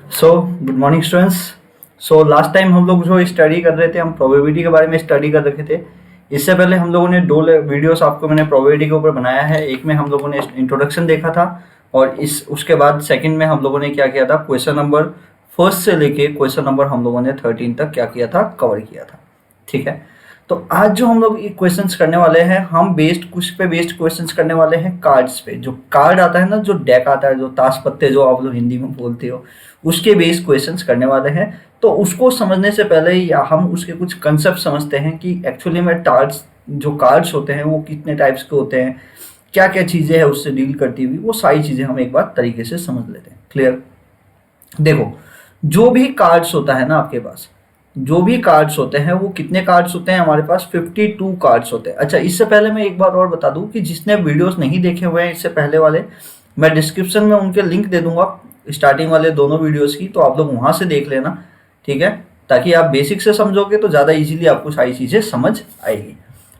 So good morning students. So last time हम लोग जो स्टडी कर रहे थे, हम प्रोबेबिलिटी के बारे में स्टडी कर रखे थे। इससे पहले हम लोगों ने दो वीडियोस आपको मैंने प्रोबेबिलिटी के ऊपर बनाया है। एक में हम लोगों ने इंट्रोडक्शन देखा था और इस उसके बाद सेकंड में हम लोगों ने क्या किया था, क्वेश्चन नंबर फर्स्ट से लेके क्वेश्चन नंबर हम लोगों ने 13 तक क्या किया था, कवर किया था। ठीक है, तो आज जो हम लोग क्वेश्चंस करने वाले हैं, हम कुछ पे बेस्ड क्वेश्चंस करने वाले हैं कार्ड्स पे। जो कार्ड आता है ना, जो डेक आता है, जो ताश पत्ते जो आप लोग हिंदी में बोलते हो, उसके बेस्ड क्वेश्चंस करने वाले हैं। तो उसको समझने से पहले या हम उसके कुछ कंसेप्ट समझते हैं कि एक्चुअली में कार्ड्स होते हैं वो कितने टाइप्स के होते हैं, क्या क्या चीज़ें हैं उससे डील करती हुई, वो सारी चीज़ें हम एक बार तरीके से समझ लेते हैं। क्लियर? देखो, जो भी कार्ड्स होता है ना आपके पास, जो भी कार्ड्स होते हैं वो कितने कार्ड्स होते हैं हमारे पास, 52 कार्ड्स होते हैं। अच्छा, इससे पहले मैं एक बार और बता दूं कि जिसने वीडियोस नहीं देखे हुए हैं इससे पहले वाले, मैं डिस्क्रिप्शन में उनके लिंक दे दूंगा स्टार्टिंग वाले दोनों वीडियोस की, तो आप लोग वहां से देख लेना। ठीक है, ताकि आप बेसिक से समझोगे तो ज़्यादा इजीली आपको सारी चीज़ें समझ आएगी।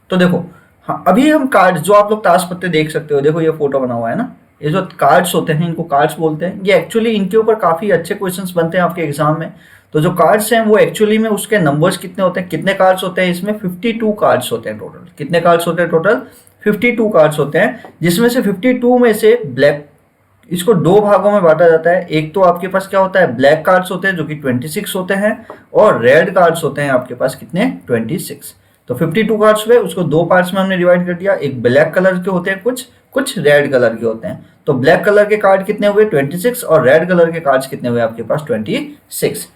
तो देखो, हाँ, अभी हम कार्ड जो आप लोग ताश पत्ते देख सकते हो, देखो ये फोटो बना हुआ है ना, ये जो कार्ड्स होते हैं इनको कार्ड्स बोलते हैं। ये एक्चुअली इनके ऊपर काफ़ी अच्छे क्वेश्चंस बनते हैं आपके एग्जाम में। तो जो कार्ड्स हैं वो एक्चुअली में उसके नंबर्स कितने होते हैं, कितने कार्ड्स होते हैं इसमें, 52 कार्ड्स होते हैं टोटल। कितने कार्ड्स होते हैं टोटल? 52 कार्ड्स होते हैं, जिसमें से 52 में से ब्लैक, इसको दो भागों में बांटा जाता है। एक तो आपके पास क्या होता है, ब्लैक कार्ड्स होते हैं जो कि 26 होते हैं, और रेड कार्ड्स होते हैं आपके पास कितने, 26। तो 52 कार्ड्स हुए, उसको दो पार्ट्स में हमने डिवाइड कर दिया। एक ब्लैक कलर के होते हैं, कुछ कुछ रेड कलर के होते हैं। तो ब्लैक कलर के कार्ड कितने हुए, 26, और रेड कलर के कार्ड्स कितने हुए आपके पास, 26।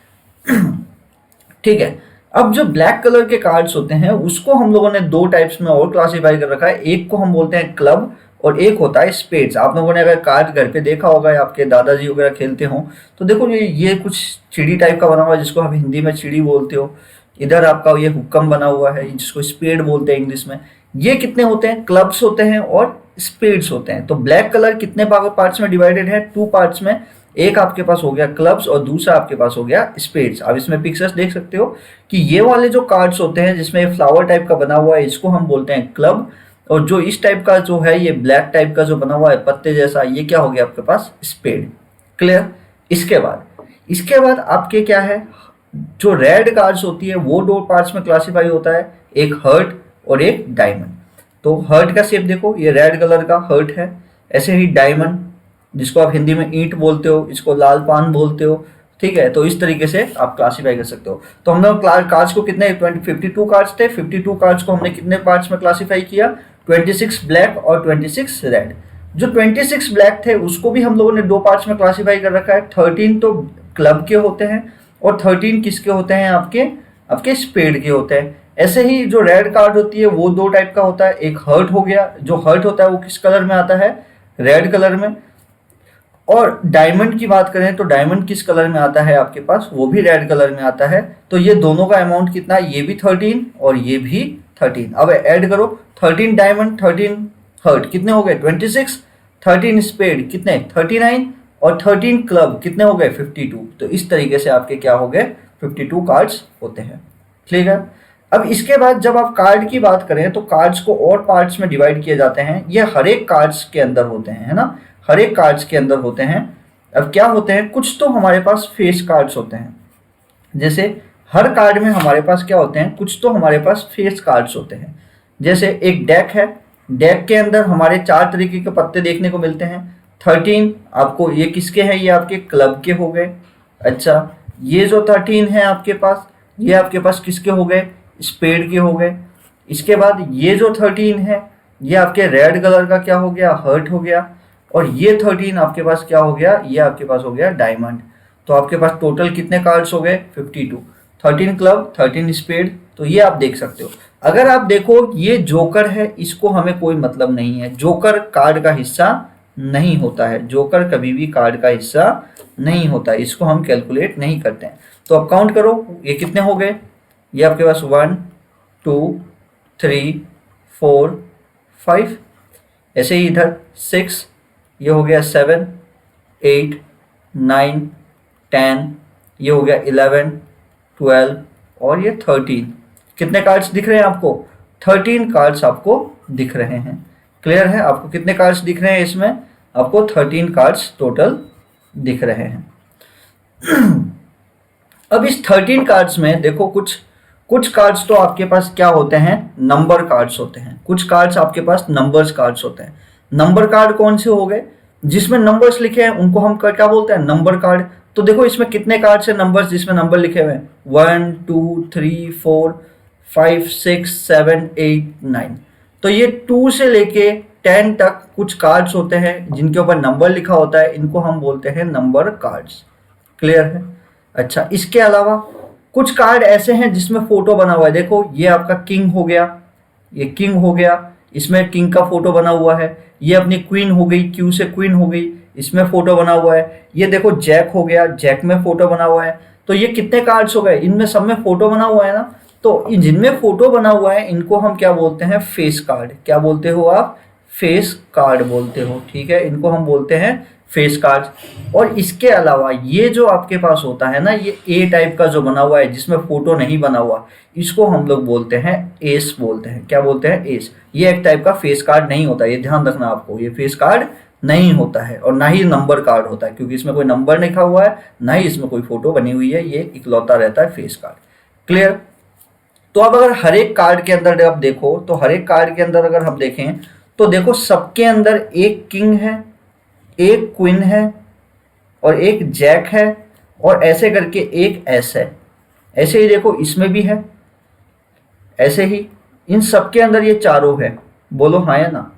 ठीक है, अब जो ब्लैक कलर के कार्ड्स होते हैं उसको हम लोगों ने दो टाइप्स में और क्लासीफाई कर रखा है। एक को हम बोलते हैं क्लब और एक होता है स्पेड्स। आप लोगों ने अगर कार्ड घर पे देखा होगा या आपके दादाजी वगैरह खेलते हो तो देखो, ये कुछ चिड़ी टाइप का बना हुआ है जिसको आप हिंदी में चिड़ी बोलते हो। इधर आपका ये हुक्कम बना हुआ है जिसको स्पेड बोलते हैं इंग्लिश में। ये कितने होते हैं, क्लब्स होते हैं और स्पेड्स होते हैं। तो ब्लैक कलर कितने पार्ट्स में डिवाइडेड है, 2 पार्ट्स में। एक आपके पास हो गया क्लब्स और दूसरा आपके पास हो गया स्पेड्स। आप इसमें पिक्चर्स देख सकते हो कि ये वाले जो कार्ड्स होते हैं जिसमें फ्लावर टाइप का बना हुआ है, इसको हम बोलते हैं क्लब। और जो इस टाइप का जो है, ये ब्लैक टाइप का जो बना हुआ है पत्ते जैसा, ये क्या हो गया आपके पास, स्पेड। क्लियर? इसके बाद आपके क्या है, जो रेड कार्ड्स होती है वो दो पार्ट्स में क्लासीफाई होता है, एक हर्ट और एक डायमंड। तो हर्ट का शेप देखो, ये रेड कलर का हर्ट है। ऐसे ही डायमंड, जिसको आप हिंदी में ईंट बोलते हो, इसको लाल पान बोलते हो। ठीक है, तो इस तरीके से आप क्लासीफाई कर सकते हो। तो हम लोग कार्ड्स को कितने, 52 कार्ड्स थे, 52 कार्ड्स को हमने कितने पार्ट्स में क्लासीफाई किया, 26 ब्लैक और 26 रेड। जो 26 ब्लैक थे उसको भी हम लोगों ने दो पार्ट्स में क्लासीफाई कर रखा है। 13 तो क्लब के होते हैं और 13 किसके होते हैं, आपके आपके स्पेड के होते हैं। ऐसे ही जो रेड कार्ड होती है वो दो टाइप का होता है। एक हर्ट हो गया, जो हर्ट होता है वो किस कलर में आता है, रेड कलर में। और डायमंड की बात करें तो डायमंड किस कलर में आता है आपके पास, वो भी रेड कलर में आता है। तो ये दोनों का अमाउंट कितना है, ये भी 13 और ये भी 13। अब ऐड करो, 13 डायमंड 13 हर्ट कितने हो गए, 26। 13 स्पेड कितने, 39। और 13 क्लब कितने हो गए, 52। तो इस तरीके से आपके क्या हो गए, 52 कार्ड्स होते हैं। ठीक है, अब इसके बाद जब आप कार्ड की बात करें तो कार्ड्स को और पार्ट्स में डिवाइड किए जाते हैं। ये हर एक कार्ड्स के अंदर होते हैं, है ना, हर एक कार्ड्स के अंदर होते हैं। अब क्या होते हैं, कुछ तो हमारे पास फेस कार्ड्स होते हैं। जैसे हर कार्ड में हमारे पास क्या होते हैं, कुछ तो हमारे पास फेस कार्ड्स होते हैं। जैसे एक डेक है, डेक के अंदर हमारे 4 तरीके के पत्ते देखने को मिलते हैं। 13 आपको ये किसके हैं, ये आपके क्लब के हो गए। अच्छा, ये जो 13 है आपके पास, ये आपके पास किसके हो गए, स्पेड के हो गए। इसके बाद ये जो 13 है ये आपके रेड कलर का क्या हो गया, हर्ट हो गया। और ये 13 आपके पास क्या हो गया, ये आपके पास हो गया डायमंड। तो आपके पास टोटल कितने कार्ड्स हो गए, 52। 13 क्लब, 13 स्पेड। तो ये आप देख सकते हो। अगर आप देखो, ये जोकर है, इसको हमें कोई मतलब नहीं है, जोकर कार्ड का हिस्सा नहीं होता है। जोकर कभी भी कार्ड का हिस्सा नहीं होता है, इसको हम कैलकुलेट नहीं करते हैं। तो अब काउंट करो, ये कितने हो गए, ये आपके पास 1 2 3 4 5। ऐसे ही इधर 6, ये हो गया 7 8 9 10, ये हो गया 11 12 और ये 13। कितने कार्ड्स दिख रहे हैं आपको, 13 कार्ड्स आपको दिख रहे हैं। क्लियर है, आपको कितने कार्ड्स दिख रहे हैं इसमें, आपको 13 कार्ड्स टोटल दिख रहे हैं। अब इस 13 कार्ड्स में देखो कुछ कुछ कार्ड्स तो आपके पास क्या होते हैं, नंबर कार्ड्स होते हैं, कुछ कार्ड्स आपके पास नंबर्स कार्ड्स होते हैं। नंबर कार्ड कौन से हो गए, जिसमें नंबर्स लिखे हैं उनको हम क्या बोलते हैं, नंबर कार्ड। तो देखो इसमें कितने कार्ड्स हैं नंबर्स जिसमें नंबर लिखे हुए हैं, 1 2 3 4 5 6 7 8 9। तो ये 2 से लेके 10 तक कुछ कार्ड्स होते हैं जिनके ऊपर नंबर लिखा होता है, इनको हम बोलते हैं नंबर कार्ड्स। क्लियर है। अच्छा, इसके अलावा कुछ कार्ड ऐसे हैं जिसमें फोटो बना हुआ है। देखो ये आपका किंग हो गया, ये किंग हो गया, इसमें किंग का फोटो बना हुआ है। ये अपनी क्वीन हो गई, क्यू से क्वीन हो गई, इसमें फोटो बना हुआ है। ये देखो जैक हो गया, जैक में फोटो बना हुआ है। तो ये कितने कार्ड्स हो गए, इनमें सब में फोटो बना हुआ है ना। तो जिनमें फोटो बना हुआ है इनको हम क्या बोलते हैं, फेस कार्ड। क्या बोलते हो आप, फेस कार्ड बोलते हो। ठीक है, इनको हम बोलते हैं फेस कार्ड। और इसके अलावा ये जो आपके पास होता है ना, ये ए टाइप का जो बना हुआ है जिसमें फोटो नहीं बना हुआ, इसको हम लोग बोलते हैं एस बोलते हैं। क्या बोलते हैं, एस। ये एक टाइप का फेस कार्ड नहीं होता, ये ध्यान रखना आपको, ये फेस कार्ड नहीं होता है। और ना ही नंबर कार्ड होता है, क्योंकि इसमें कोई नंबर लिखा हुआ है, ना ही इसमें कोई फोटो बनी हुई है, ये इकलौता रहता है फेस कार्ड। क्लियर। तो अब अगर हर एक कार्ड के अंदर आप देखो, तो हर एक कार्ड के अंदर अगर हम देखें तो देखो सबके अंदर एक किंग है, एक क्वीन है और एक जैक है और ऐसे करके एक एस है। ऐसे ही देखो इसमें भी है, ऐसे ही इन सबके अंदर ये चारों है। बोलो हाँ या ना।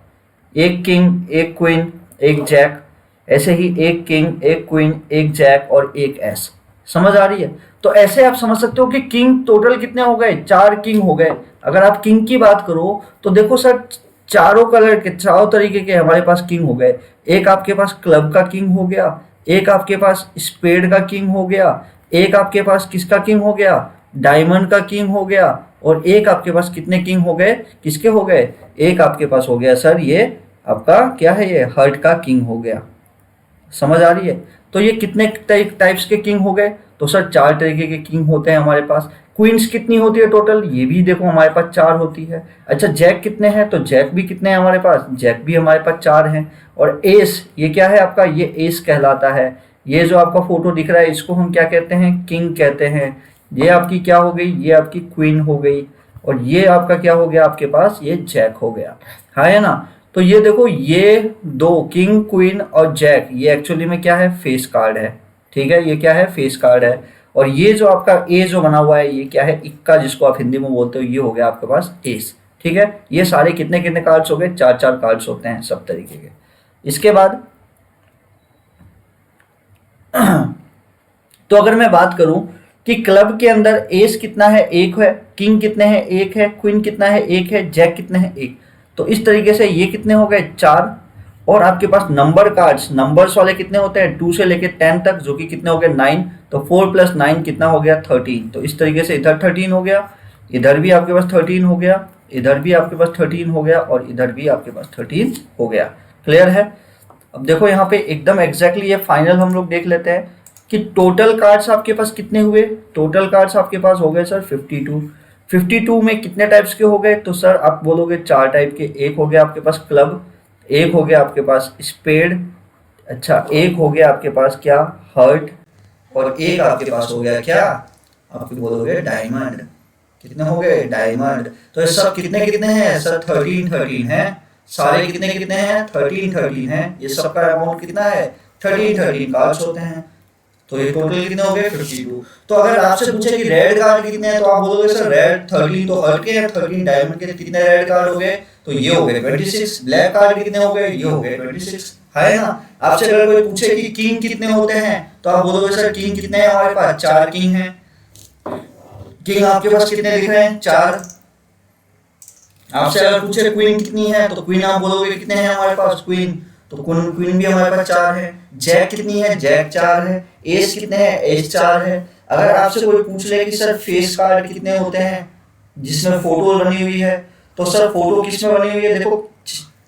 एक किंग, एक क्वीन, एक जैक, ऐसे ही एक किंग, एक क्वीन, एक जैक और एक एस। समझ आ रही है। तो ऐसे आप समझ सकते हो कि किंग टोटल कितने हो गए, 4 किंग हो गए। अगर आप किंग की बात करो तो देखो सर, चारों कलर के, चारों तरीके के हमारे पास किंग हो गए। एक आपके पास क्लब का किंग हो गया, एक आपके पास स्पेड का किंग हो गया, एक आपके पास किसका किंग हो गया, डायमंड का किंग हो गया, और एक आपके पास कितने किंग हो गए, किसके हो गए, एक आपके पास हो गया सर ये आपका क्या है, ये हर्ट का किंग हो गया। समझ आ रही है। तो ये कितने टाइप्स के किंग हो गए, तो सर 4 तरीके के किंग होते हैं हमारे पास। क्वींस कितनी होती है टोटल, ये भी देखो हमारे पास 4 होती है। अच्छा जैक कितने हैं, तो जैक भी कितने हैं हमारे पास, जैक भी हमारे पास 4 हैं। और एस, ये क्या है आपका, ये एस कहलाता है। ये जो आपका फोटो दिख रहा है इसको हम क्या कहते हैं, किंग कहते हैं। ये आपकी क्या हो गई, ये आपकी क्वीन हो गई, और ये आपका क्या हो गया आपके पास, ये जैक हो गया, है ना। तो ये देखो, ये 2 किंग, क्वीन और जैक, ये एक्चुअली में क्या है, फेस कार्ड है। ठीक है, ये क्या है, फेस कार्ड है। और ये जो आपका ए जो बना हुआ है, ये क्या है, इक्का, जिसको आप हिंदी में बोलते हो, ये हो गया आपके पास एस। ठीक है, ये सारे कितने कितने कार्ड्स हो गए, 4 कार्ड्स होते हैं सब तरीके के। इसके बाद तो अगर मैं बात करूं कि क्लब के अंदर एस कितना है, 1 है, किंग कितने हैं, 1 है, क्वीन कितना है, 1 है, जैक कितने हैं, 1। तो इस तरीके से ये कितने हो गए, 4। और आपके पास नंबर कार्ड्स, नंबर्स वाले कितने होते हैं, 2 से लेके 10 तक, जो कि कितने हो गए, 9। तो 4 + 9 कितना हो गया, 13। तो इस तरीके से इधर 13 हो गया, इधर भी आपके पास 13 हो गया, इधर भी आपके पास 13 हो गया, और इधर भी आपके पास 13 हो गया। क्लियर है। अब देखो यहाँ पे एकदम एग्जैक्टली ये फाइनल हम लोग देख लेते हैं कि टोटल कार्ड्स आपके पास कितने हुए। टोटल कार्ड्स आपके पास हो गए सर 52। 52 में कितने टाइप्स के हो गए, तो सर आप बोलोगे 4 टाइप के। एक हो गया आपके पास क्लब, एक हो गया आपके पास स्पेड, अच्छा एक हो गया आपके पास क्या, हर्ट, और एक आपके पास हो गया क्या, आप बोलोगे डायमंड। कितने हो गए, डायमंड। तो ये सब कितने कितने हैं सर, 13 है। सारे कितने कितने हैं, 13 हैं। ये सबका अमाउंट कितना है, 13 कार्ड्स होते हैं। तो ये टोटल कितने हो गए, 52। तो अगर आपसे पूछे कि रेड कार्ड कितने हैं, तो आप बोलोगे सर रेड 13 तो हर्ट के हैं, 13 डायमंड के। कितने रेड कार्ड हो गए, तो ये हो गए 26। ब्लैक कार्ड कितने हो गए, ये हो गए 26, है ना। आपसे अगर कोई पूछे कि किंग कितने होते हैं, तो आप बोलोगे सर किंग कितने हैं हमारे पास, 4 किंग हैं। किंग आपके पास कितने दिख रहे हैं, 4। आपसे अगर पूछे क्वीन कितनी है, तो क्वीन आप बोलोगे कितने हैं हमारे पास, क्वीन, तो क्वीन भी हमारे पास 4 है। जैक कितनी है, जैक 4 है। एस कितने हैं, एस 4 है। अगर आपसे कोई पूछ ले कि सर फेस कार्ड कितने होते हैं जिसमें फोटो बनी हुई है, तो सर फोटो किसमें बनी हुई है, देखो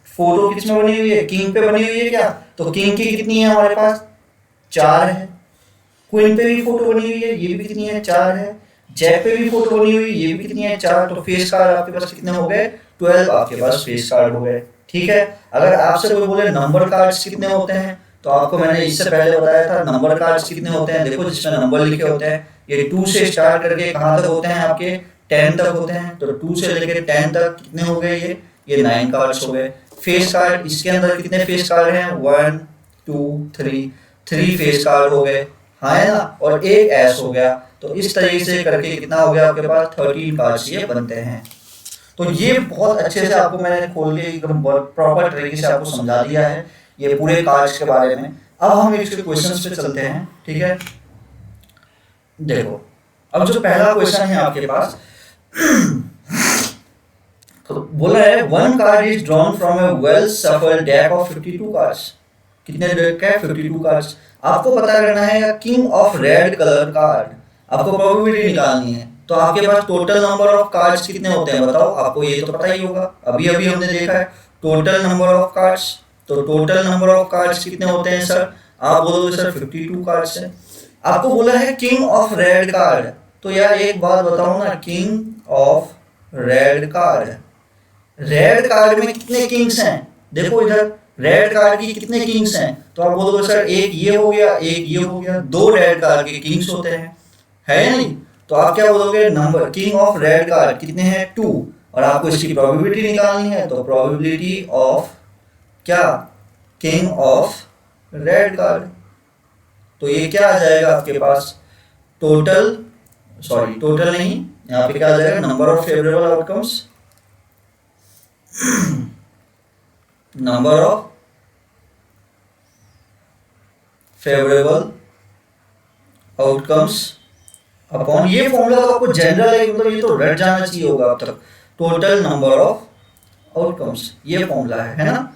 फोटो किसमें बनी हुई है, किंग पे बनी हुई है क्या, तो किंग की कितनी है हमारे पास, 4 है। क्वीन पे भी फोटो बनी हुई है, ये भी कितनी है, 4 है। जैक पे भी फोटो बनी हुई, ये भी कितनी है, 4। तो फेस कार्ड आपके पास कितने हो गए, 12 आपके पास फेस कार्ड हो गए। ठीक है। अगर आपसे कोई बोले नंबर कार्ड्स कितने होते हैं, तो आपको मैंने इससे पहले बताया था नंबर कार्ड्स कितने होते हैं, देखो जिसमें नंबर लिखे होते हैं, ये 2 से स्टार्ट करके कहाँ तक होते हैं आपके 10 तक होते हैं। तो 2 से लेके 10 तक कितने हो गए, ये 9 कार्ड्स हो गए। फेस कार्ड, इसके अंदर कितने फेस कार्ड हैं, 1 2 3 फेस कार्ड हो गए, हाँ है ना, और एक एस हो गया। तो इस तरीके से करके कितना हो गया आपके पास, 13 कार्ड्स ये बनते हैं। तो ये बहुत अच्छे से आपको मैंने खोल के एकदम प्रॉपर तरीके से आपको समझा दिया है ये पूरे कार्ड्स के बारे में। अब हम इसके क्वेश्चंस पे चलते हैं, ठीक है। देखो अब जो पहला क्वेश्चन है आपके पास तो बोला है 1 card is drawn from A well shuffled deck of 52 cards. कितने डेक का है, 52 कार्ड्स। आपको पता करना है king of red colour card, आपको प्रोबेबिलिटी निकालनी है। तो आपके पास टोटल नंबर ऑफ कार्ड्स कितने होते हैं बताओ, आपको ये तो पता ही होगा, अभी अभी हमने देखा है टोटल नंबर ऑफ कार्ड्स। तो टोटल नंबर ऑफ कार्ड्स कितने होते हैं सर, आप बोलोगे सर 52 कार्ड्स है। आपको बोला है किंग ऑफ रेड कार्ड, तो यार एक बात बताओ ना, king of red card, red card में कितने किंग्स हैं, देखो इधर रेड कार्ड की कितने किंग्स हैं। तो आप बोलोगे सर एक ये हो गया, एक ये हो गया, 2 रेड कार्ड के किंग्स होते हैं, है नहीं। तो आप क्या बोलोगे, number king of red card कितने हैं, 2, और आपको इसकी प्रोबेबिलिटी निकालनी है। तो प्रोबेबिलिटी ऑफ क्या, किंग ऑफ रेड कार्ड, तो ये क्या आ जाएगा आपके पास, टोटल, सॉरी टोटल नहीं, यहाँ पे क्या आ जाएगा, number of favourable outcomes, number of favourable outcomes upon, ये फॉर्मूला तो आपको जनरल है, मतलब ये तो रट जाना चाहिए होगा अब तक, टोटल नंबर ऑफ आउटकम्स, ये फॉर्मूला है ना।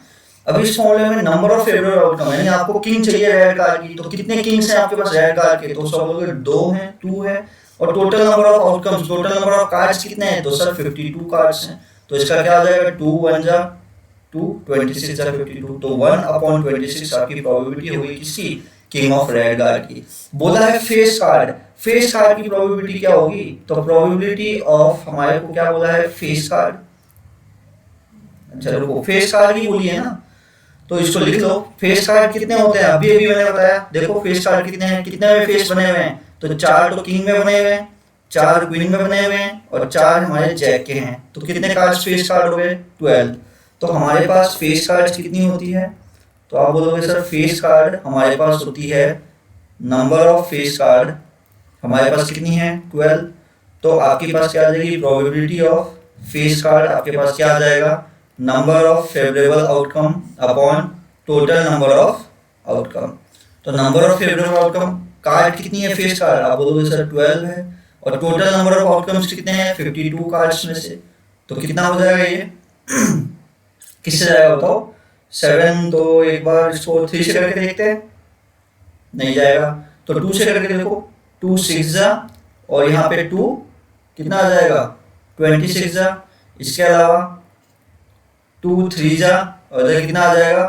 अब इस फॉर्मूले में नंबर ऑफ फेवरेबल आउटकम यानी आपको किंग चाहिए रेड कार्ड की, तो कितने किंग्स हैं आपके पास रेड कार्ड के, तो सब लोग 2 हैं, 2 है, और total number of outcomes, total number of cards कितने हैं, तो सर 52 कार्ड्स हैं। तो इसका क्या आ जाएगा, 2 1 जा 2, 26 जा 52, तो 1/26 आपकी प्रोबेबिलिटी होगी किसकी, किंग ऑफ रेड कार्ड की। बोला है फेस कार्ड, फेस कार्ड की प्रोबेबिलिटी क्या होगी, तो प्रोबेबिलिटी ऑफ, हमारे को क्या बोला है, फेस कार्ड, अच्छा रुको फेस कार्ड की बोली है ना, तो इसको लिख लो। फेस कार्ड कितने होते हैं, अभी अभी मैंने बताया, देखो फेस कार्ड कितने हैं, कितने में फेस बने हुए हैं, तो 4 तो किंग में बने हुए हैं, 4 क्वीन में बने हुए हैं, और 4 हमारे जैक के हैं। तो कितने कार्ड फेस कार्ड हो गए, 12। तो हमारे पास फेस कार्ड कितनी होती है, तो आप बोलोगे सर फेस कार्ड हमारे पास होती है, नंबर ऑफ फेस कार्ड हमारे पास कितनी है, 12। तो आपके पास क्या आ जाएगी, प्रोबेबिलिटी ऑफ फेस कार्ड आपके पास क्या आ जाएगा, number of favourable outcome upon total number of outcome. तो number of favourable outcome card कितनी है फेस कार्ड, आप बोलोगे सर 12 है, और टोटल नंबर ऑफ आउटकम्स कितने हैं, 52 कार्ड्स में से। तो कितना हो जाएगा ये किससे जाएगा बताओ, 7, तो एक बार इसको 3 से करके देखते हैं, नहीं जाएगा, तो 2 से करके देखो, 2 6 जा, और यहाँ पे 2 कितना आ जाएगा, 26 जा, इसके अलावा 2 3 जा, और इधर कितना आ जाएगा,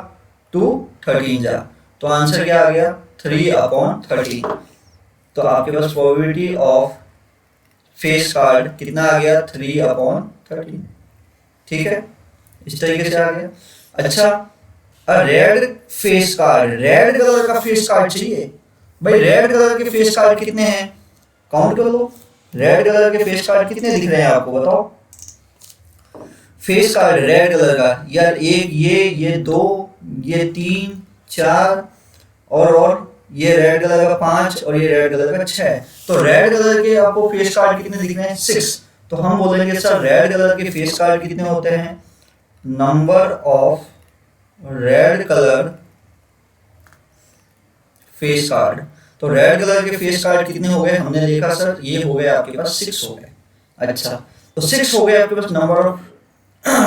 2 13 जा। तो आंसर क्या आ गया, 3/13। तो आपके पास प्रोबेबिलिटी ऑफ फेस कार्ड कितना आ गया, 3/13, ठीक है, इस तरीके से आ गया। अच्छा red face card, red colour का फेस कार्ड चाहिए भाई, रेड कलर के फेस कार्ड कितने हैं, काउंट कर लो, रेड कलर के फेस कार्ड कितने दिख रहे हैं आपको बताओ, फेस कार्ड रेड कलर का यार, एक ये 2, ये 3 4, और ये रेड कलर का 5, और ये रेड कलर का 6। तो रेड कलर के आपको फेस कार्ड कितने दिख रहे हैं, 6। तो हम बोलेंगे सर रेड कलर के फेस कार्ड कितने होते हैं, number of red colour face card. तो रेड कलर के फेस कार्ड कितने हो गए, हमने देखा सर ये हो गए आपके पास 6 हो गए। अच्छा तो 6 हो गए आपके पास number of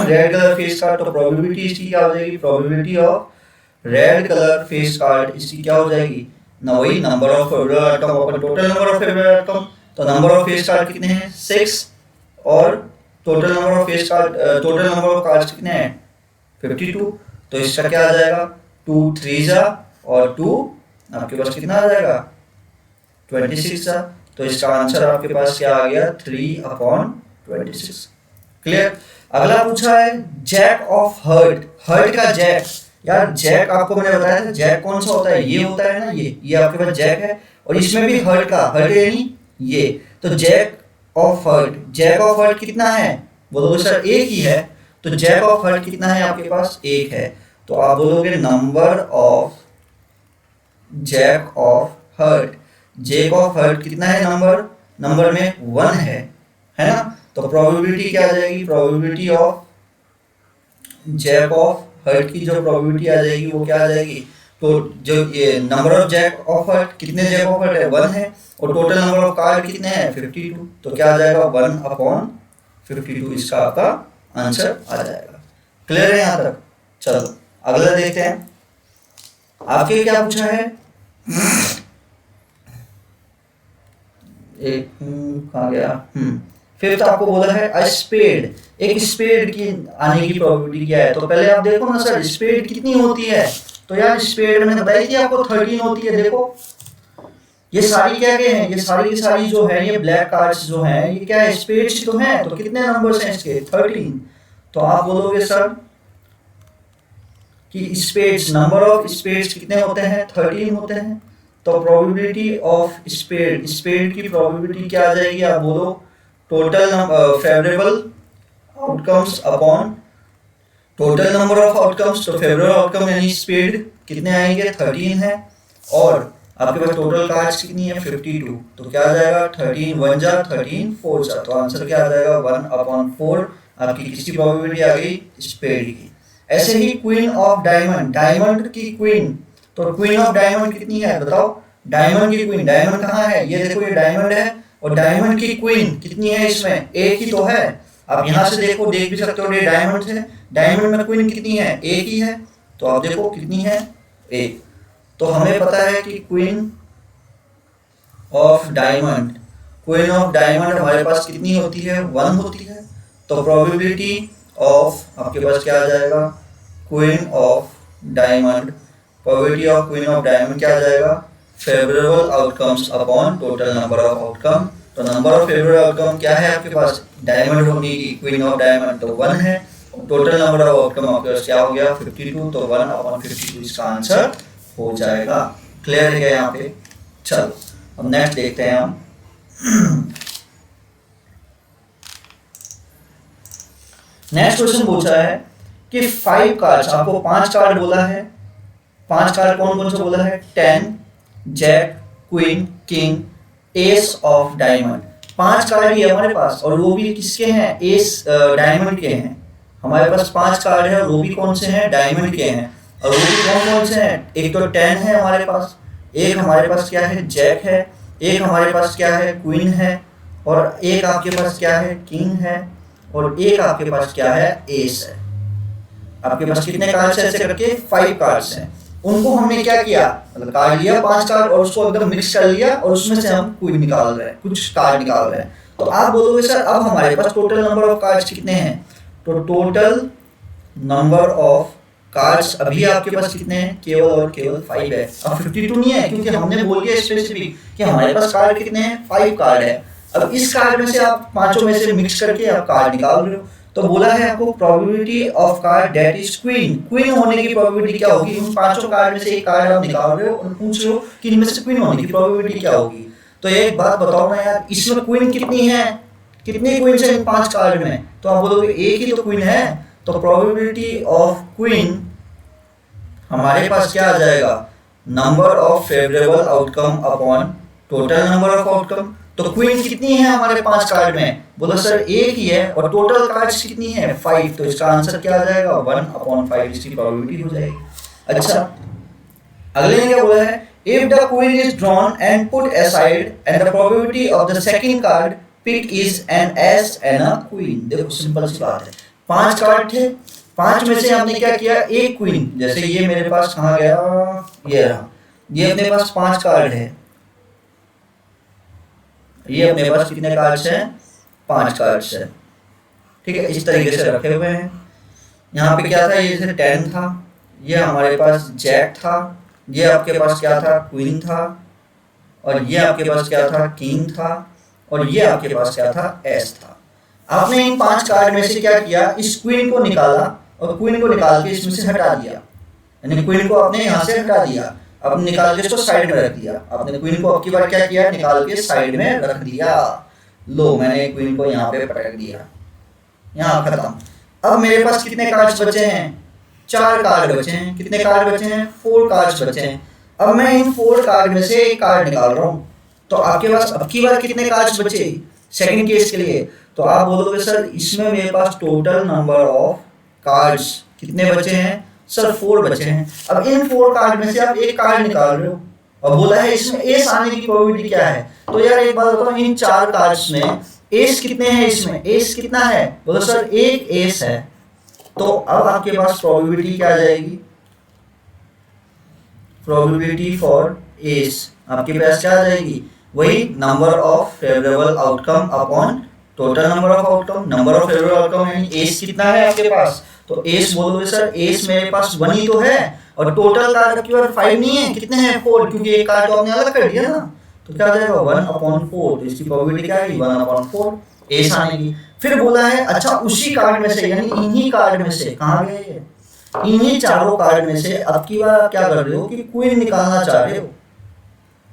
red colour face card. तो प्रोबेबिलिटी इसकी क्या हो जाएगी, probability of red colour face card इसकी क्या हो जाएगी ना, वही number of favourable item upon total number of favourable item. तो नंबर ऑफ फेस कार्ड कितने हैं 6, और total number of face card, total number of cards कितने हैं 52। तो इसका क्या आ जाएगा 2 3 जा, और 2 आपके पास कितना आ जाएगा 26 जा। तो इसका आंसर आपके पास क्या आ गया 3/26। क्लियर। अगला पूछा है जैक ऑफ हर्ट, हर्ट का जैक यार जैक आपको मैंने बताया था, जैक कौन सा होता है, ये होता है ना, ये आपके पास जैक है, और इसमें भी हर्ट का हर्ट यानी ये, तो जैक ऑफ हर्ट कितना है, बोलोगे सर एक ही है, तो जैक ऑफ हर्ट कितना है आपके पास, एक है, तो आप बोलोगे number of jack of heart कितना है, नंबर में 1 है ना, तो प्रोबेबिलिटी क्या आ जाएगी, probability of jack of heart की जो प्रोबेबिलिटी आ जाएगी वो क्या आ जाएगी, तो जो ये number of jack of heart, कितने जैक ऑफ हर्ट है 1 है, और टोटल नंबर ऑफ कार्ड कितने हैं 52, तो क्या आ जाएगा 1/52, इसका आपका आंसर आ जाएगा। क्लियर है यहाँ तक? चलो अगला देखते हैं, आपके क्या पूछा है, एक कहाँ गया, फिफ्थ आपको बोला है अ स्पेड, एक स्पेड की आने की प्रोबेबिलिटी क्या है, तो पहले आप देखो ना सर स्पेड कितनी होती है, तो यार स्पेड मैंने बताई थी आपको 13 होती है, देखो ये सारी क्या क्या हैं, ये सारी की सारी जो है ये ब्लैक कार्ड्स जो हैं ये क्या है, स्पेड्स तो हैं, तो कितने नंबर्स हैं इसके 13, तो आप बोलोगे सर कि स्पेड्स, नंबर ऑफ स्पेड्स कितने होते हैं 13 होते हैं, तो प्रोबेबिलिटी ऑफ स्पेड की प्रोबेबिलिटी क्या आ जाएगी, आप बोलो total favourable outcomes upon total number of outcomes, तो फेवरेबल आउटकम यानी स्पेड कितने आएंगे 13 है, और आपके पास टोटल कार्ड्स कितनी है 52, तो क्या आ जाएगा 13 1 जा 13 4 जा, तो आंसर क्या आ जाएगा 1/4, आपकी किसकी प्रोबेबिलिटी आ गई, स्पेड की। ऐसे ही क्वीन ऑफ डायमंड की क्वीन, तो क्वीन ऑफ डायमंड कितनी है बताओ, डायमंड की क्वीन, डायमंड कहाँ है, ये देखो ये डायमंड है, और डायमंड की क्वीन कितनी है, इसमें एक ही तो है, आप यहाँ से देखो देख भी सकते हो, ये डायमंड है, डायमंड में क्वीन कितनी है, एक ही है, तो आप देखो कितनी है, एक, तो हमें पता है कि क्वीन ऑफ डायमंड हमारे पास कितनी होती है 1 होती है, तो प्रोबेबिलिटी ऑफ आपके पास क्या आ जाएगा, queen of diamond, probability of queen of diamond क्या आ जाएगा, favourable outcomes upon total number of outcome, तो नंबर ऑफ फेवरेबल आउटकम क्या है आपके पास, डायमंड होने की क्वीन ऑफ डायमंड तो 1 है, टोटल नंबर ऑफ आउटकम आपके पास क्या हो गया 52, तो 1/52 इसका आंसर हो जाएगा। क्लियर है क्या यहाँ पे? चलो अब नेक्स्ट देखते हैं हम। नेक्स्ट क्वेश्चन पूछा है कि 5 कार्ड्स, आपको 5 कार्ड बोला है, 5 कार्ड कौन कौन से बोला है, 10 jack queen king ace of diamond, 5 card ही है हमारे पास, और वो भी किसके हैं, एस डायमंड के हैं, हमारे पास 5 कार्ड है, और वो भी कौन से हैं, डायमंड के हैं, और वो भी कौन कौन से हैं, एक तो 10 है हमारे पास, एक हमारे पास क्या है जैक है, एक हमारे पास क्या है क्वीन है, और एक आपके पास क्या है किंग है, और एक आपके पास क्या है एस है। आपके पास कितने कार्ड्स हैं, ऐसे करके 5 कार्ड्स हैं, उनको हमने क्या किया, मतलब कार्ड लिया 5 कार्ड और उसको एकदम मिक्स कर लिया, और उसमें से हम क्वीन निकाल रहे हैं, कुछ कार्ड निकाल रहे हैं, तो आप बोलोगे सर अब हमारे पास टोटल नंबर ऑफ कार्ड्स कितने हैं, तो टोटल नंबर ऑफ कार्ड्स अभी आपके पास कितने हैं, केवल और केवल 5 है, अब 52 नहीं है, क्योंकि हमने बोल दिया स्पेसिफिक कि हमारे पास कार्ड कितने हैं 5 कार्ड है। अब इस कार्ड में से आप पांचों में से मिक्स करके आप कार्ड निकाल रहे हो, तो बोला है आपको probability of card that is queen होने की प्रोबेबिलिटी क्या होगी, इन पांचों कार्ड में से एक कार्ड आप निकाल रहे हो और पूछ रहे हो कि इनमें से क्वीन होने की प्रोबेबिलिटी क्या होगी। तो एक बात बताओ ना यार, इसमें क्वीन कितनी है, कितनी क्वीन है इन 5 कार्ड में, तो आप बोलोगे एक ही तो क्वीन है, तो प्रोबेबिलिटी ऑफ क्वीन हमारे पास क्या आ जाएगा, number of favourable outcome upon total number of outcome, तो क्वीन कितनी है हमारे 5 कार्ड में, बोला सर एक ही है, और टोटल कार्ड्स कितनी है 5, तो इसका आंसर क्या आ जाएगा 1/5, इसकी प्रोबेबिलिटी हो जाएगी। अच्छा अगले ने क्या बोला है, if the queen is drawn and put aside and the probability of the second card pick is an ace and a queen, देखो सिंपल सी बात है, 5 कार्ड थे, 5 में से हमने क्या किया एक क्वीन, जैसे ये मेरे पास कहाँ गया, ये रहा, ये अपने पास 5 कार्ड है, ये अपने पास कितने कार्ड्स हैं 5 कार्ड्स है, ठीक है, इस तरीके से रखे हुए हैं। यहाँ पे क्या था, ये जैसे 10 था, ये हमारे पास जैक था, ये आपके पास क्या था क्वीन था, और ये आपके पास क्या था किंग था, और ये आपके पास क्या था एस था। आपने इन 5 कार्ड में से क्या किया, इस क्वीन को निकाला और क्वीन को निकाल के इसमें से हटा दिया, यानी क्वीन को आपने यहाँ से हटा दिया, अब निकाल के इसको साइड में रख दिया। आपने क्वीन को अब की बार क्या किया, निकाल के साइड में रख दिया। लो मैंने क्वीन को यहाँ पे पटक दिया, यहाँ खत्म। अब मेरे पास कितने कार्ड्स बचे हैं, 4 कार्ड बचे हैं। कितने कार्ड बचे हैं, 4 कार्ड्स बचे हैं। अब मैं इन 4 कार्ड में से एक कार्ड निकाल रहा हूँ। तो आपके पास अब की बार कितने कार्ड्स बचे सेकंड केस के लिए, तो आप बोलोगे सर इसमें मेरे पास टोटल नंबर ऑफ कार्ड्स कितने बचे हैं, सर 4 बचे हैं। अब इन 4 कार्ड में से आप एक कार्ड निकाल रहे हो और बोला है इसमें एस आने की प्रोबेबिलिटी क्या है। तो यार एक बात बताओ, इन 4 कार्ड्स में एस कितने हैं, इसमें एस कितना है, बोलो सर एक एस है। तो अब आपके पास प्रोबेबिलिटी क्या आ जाएगी, प्रोबेबिलिटी फॉर एस आपके पास क्या आ जाएगी, वही number of favourable outcome upon total number of outcome. Number of favourable outcome यानी एस कितना है आपके पास, तो एस बोलोगे सर एस मेरे पास 1 ही तो है, और टोटल कार्ड आपके पास 5 नहीं है, कितने हैं 4, क्योंकि एक कार्ड तो आपने अलग कर दिया ना। तो क्या आ जाएगा 1/4, तो इसकी प्रोबेबिलिटी क्या आएगी 1/4 एस आने की। फिर बोला है अच्छा उसी कार्ड में से, यानी इन्हीं कार्ड में से, कहाँ गए ये, इन्हीं चारों कार्ड में से अब की बार क्या कर रहे हो कि क्वीन निकालना चाह रहे हो।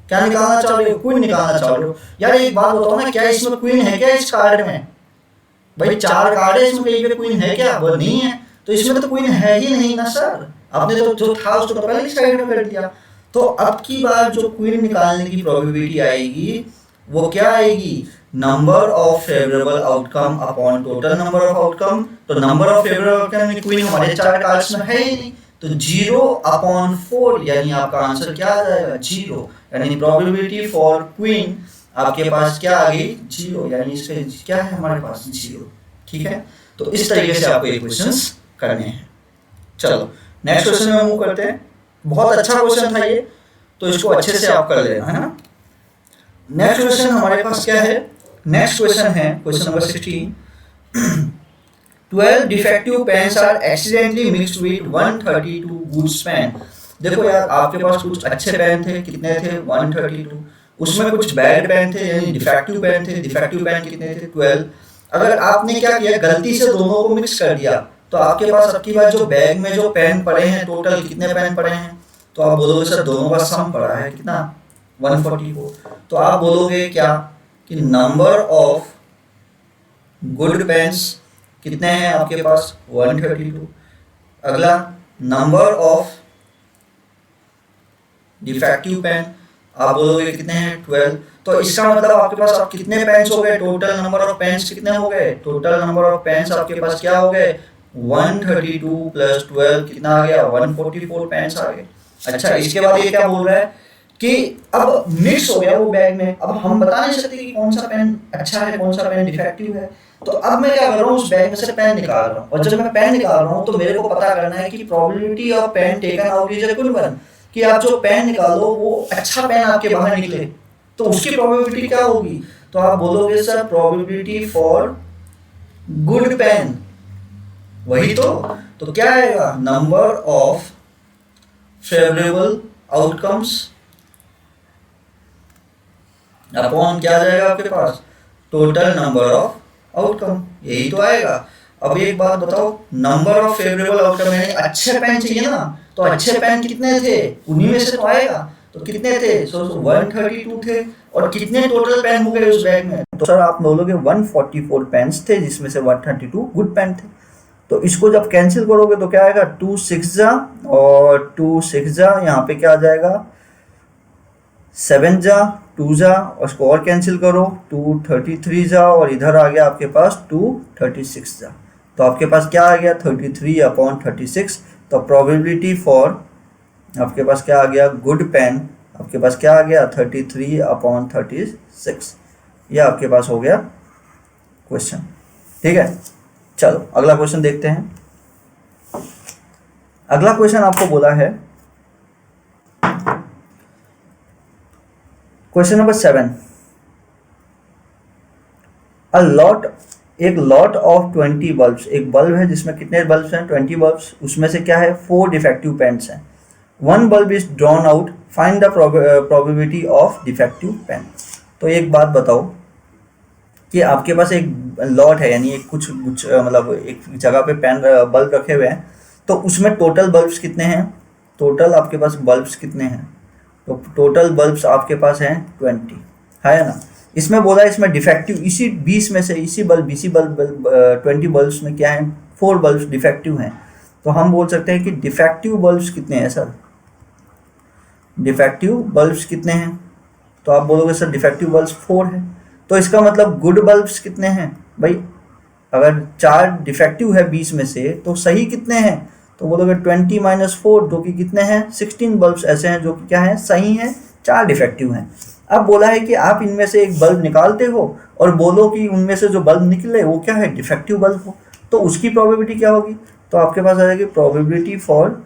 क्या निकालना चाह रहे हो, क्वीन निकालना चाह रहे हो। यार एक बात बताओ ना, क्या इसमें क्वीन है क्या इस कार्ड में, भाई 4 कार्ड है इसमें, कहीं पे क्वीन है क्या, वो नहीं है। तो इसमें तो क्वीन है ही नहीं ना सर, आपने तो जो था उसको तो पहले ही साइड में कर दिया। तो अब की बार जो क्वीन निकालने की प्रोबेबिलिटी आएगी वो क्या आएगी, number of favourable outcome upon total number of outcome. तो नंबर ऑफ फेवरेबल आउटकम में क्वीन हमारे 4 कार्ड्स में है ही नहीं, तो 0/4, यानी आपका आंसर क्या आ जाएगा 0, यानी प्रोबेबिलिटी फॉर क्वीन आपके पास क्या आ गई 0, यानी इसके क्या है हमारे पास 0। ठीक है, तो इस तरीके से आपको ये क्वेश्चंस करने हैं। चलो नेक्स्ट क्वेश्चन में मूव करते हैं। बहुत अच्छा क्वेश्चन था ये, तो इसको अच्छे से आप कर लेना, है ना। नेक्स्ट क्वेश्चन हमारे पास क्या है, नेक्स्ट क्वेश्चन है question number 16। 12 defective pens are accidentally mixed with 132 goods pen। देखो यार आपके पास कुछ अच्छे पेन थे, कितने थे 132, उसमें कुछ बैड पेन थे यानी डिफेक्टिव पेन थे। डिफेक्टिव पेन कितने थे 12। अगर आपने क्या किया गलती से दोनों को मिक्स कर दिया, तो आपके पास अब की बार जो बैग में जो पेन पड़े हैं टोटल कितने पेन पड़े हैं, तो आप बोलोगे सर दोनों का सम पड़ा है कितना 144। तो आप बोलोगे क्या कि नंबर ऑफ गुड पेन्स कितने हैं आपके पास 132। अगला नंबर ऑफ डिफेक्टिव पेन आप बोलोगे कितने हैं 12। तो इसका मतलब आपके पास आप कितने पेन्स हो गए, टोटल नंबर ऑफ पेन्स कितने हो गए, टोटल नंबर ऑफ पेन्स आपके पास क्या हो गए 132 प्लस 12 कितना आ गया 144 पेन्स आ गए। अच्छा इसके बाद ये क्या बोल रहा है कि अब मिक्स हो गया वो बैग में, अब हम बता नहीं सकते कि कौन सा पेन अच्छा है कौन सा पेन डिफेक्टिव है। तो अब मैं क्या कर रहा हूँ उस बैग में से पेन निकाल रहा हूँ, और जब मैं पेन निकाल रहा हूँ तो मेरे को पता करना है कि probability of pen taken out is equal to 1, कि आप जो पेन निकालो वो अच्छा पेन आपके बाहर निकले, तो उसकी प्रोबेबिलिटी क्या होगी। तो आप बोलोगे sir probability for good pen, वही तो क्या आएगा number of favourable outcomes upon क्या आ जाएगा आपके पास टोटल नंबर ऑफ आउटकम, यही तो आएगा। अब एक बात बताओ, नंबर ऑफ फेवरेबल आउटकम यानी अच्छे पेन चाहिए ना, तो अच्छे पेन कितने थे उन्हीं में से तो आएगा। तो कितने थे 132 थे, और कितने टोटल पेन हो गए उस बैग में, तो सर आप बोलोगे 144 पेन्स थे जिसमें से 132 गुड पेन थे। तो इसको जब कैंसिल करोगे तो क्या आएगा 2 6 जा और 2 6 जा, यहाँ पे क्या आ जाएगा 7 जा 2 जा, और इसको और कैंसिल करो 233 जा, और इधर आ गया आपके पास 236 जा। तो आपके पास क्या आ गया 33/36। तो प्रोबेबिलिटी फॉर आपके पास क्या आ गया गुड पेन, आपके पास क्या आ गया 33/36। यह आपके पास हो गया क्वेश्चन। ठीक है, चलो अगला क्वेश्चन देखते हैं। अगला क्वेश्चन आपको बोला है क्वेश्चन नंबर 7, एक लॉट ऑफ 20 बल्ब्स, एक बल्ब है जिसमें कितने बल्ब्स हैं 20 बल्ब्स, उसमें से क्या है 4 डिफेक्टिव पेन्स हैं। 1 bulb is drawn out, find the probability of defective pen. तो एक बात बताओ कि आपके पास एक लॉट है यानी एक कुछ मतलब एक जगह पे पेन बल्ब रखे हुए हैं, तो उसमें टोटल बल्ब्स कितने हैं टोटल आपके पास बल्ब्स कितने हैं, तो टोटल बल्ब्स आपके पास हैं 20, है ना। इसमें बोला है इसमें डिफेक्टिव, इसी 20 में से इसी बल्ब 20 बल्ब्स में क्या है, 4 बल्ब्स डिफेक्टिव हैं। तो हम बोल सकते हैं कि डिफेक्टिव बल्ब्स कितने हैं सर, डिफेक्टिव बल्ब्स कितने हैं, तो आप बोलोगे सर डिफेक्टिव बल्ब्स 4 है। तो इसका मतलब गुड बल्ब्स कितने हैं भाई, अगर 4 डिफेक्टिव है 20 में से तो सही कितने हैं, तो बोलोगे 20 - 4 जो कि कितने हैं, 16 बल्ब्स ऐसे हैं जो कि क्या है, सही हैं, 4 डिफेक्टिव हैं। अब बोला है कि आप इनमें से एक बल्ब निकालते हो और बोलो कि उनमें से जो बल्ब निकले वो क्या है, डिफेक्टिव बल्ब हो, तो उसकी प्रोबेबिलिटी क्या होगी, तो आपके पास आ जाएगी प्रोबेबिलिटी फॉर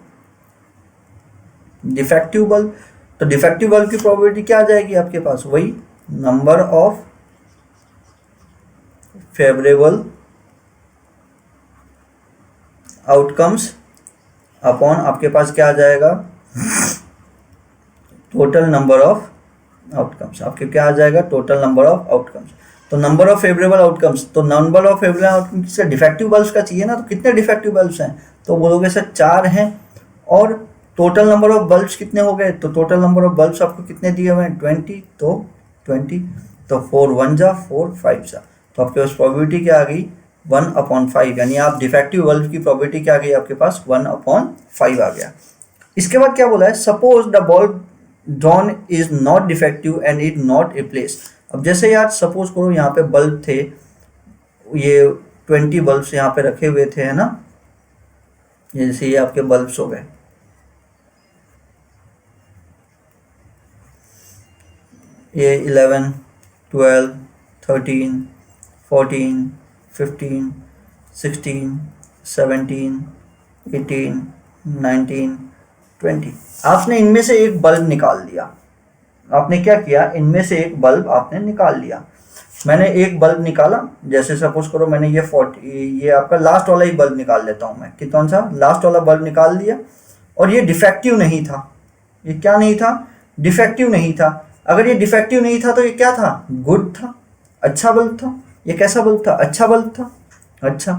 डिफेक्टिव बल्ब। तो डिफेक्टिव बल्ब की प्रोबेबिलिटी क्या आ जाएगी आपके पास, वही number of favourable outcomes upon आपके पास क्या आ जाएगा, टोटल नंबर ऑफ आउटकम्स, आपके क्या आ जाएगा, टोटल नंबर ऑफ आउटकम्स। तो नंबर ऑफ फेवरेबल आउटकम्स, तो नंबर ऑफ फेवरेबल आउटकम्स से डिफेक्टिव बल्ब्स का चाहिए ना, तो कितने डिफेक्टिव बल्ब्स हैं, तो बोलोगे सर 4 हैं, और टोटल नंबर ऑफ बल्ब्स कितने हो गए, तो टोटल नंबर ऑफ बल्ब्स आपको कितने दिए हुए हैं, 20, तो 20, तो 4 1 जा 4 5 जा, तो आपके पास प्रोबेबिलिटी क्या आ गई, 1/5, यानी आप डिफेक्टिव बल्ब की प्रोबेबिलिटी क्या आ गई आपके पास, 1/5 आ गया। इसके बाद क्या बोला है, suppose the bulb drawn is not defective and it not replace. अब जैसे यार सपोज करो यहाँ पे बल्ब थे, ये 20 बल्ब्स यहाँ पे रखे हुए थे, है ना, जैसे ये आपके बल्ब्स हो गए, ये 11 12 13 14 15 16 17 18 19 20, आपने इनमें से एक बल्ब निकाल लिया, आपने क्या किया, इनमें से एक बल्ब आपने निकाल लिया। मैंने एक बल्ब निकाला, जैसे सपोज करो मैंने ये आपका लास्ट वाला ही बल्ब निकाल लेता हूँ मैं, कि कौन सा, लास्ट वाला बल्ब निकाल लिया, और ये डिफेक्टिव नहीं था, ये क्या नहीं था, डिफेक्टिव नहीं था। अगर ये डिफेक्टिव नहीं था तो ये क्या था, गुड था, अच्छा बल्ब था। ये कैसा बल्ब था, अच्छा बल्ब था, अच्छा।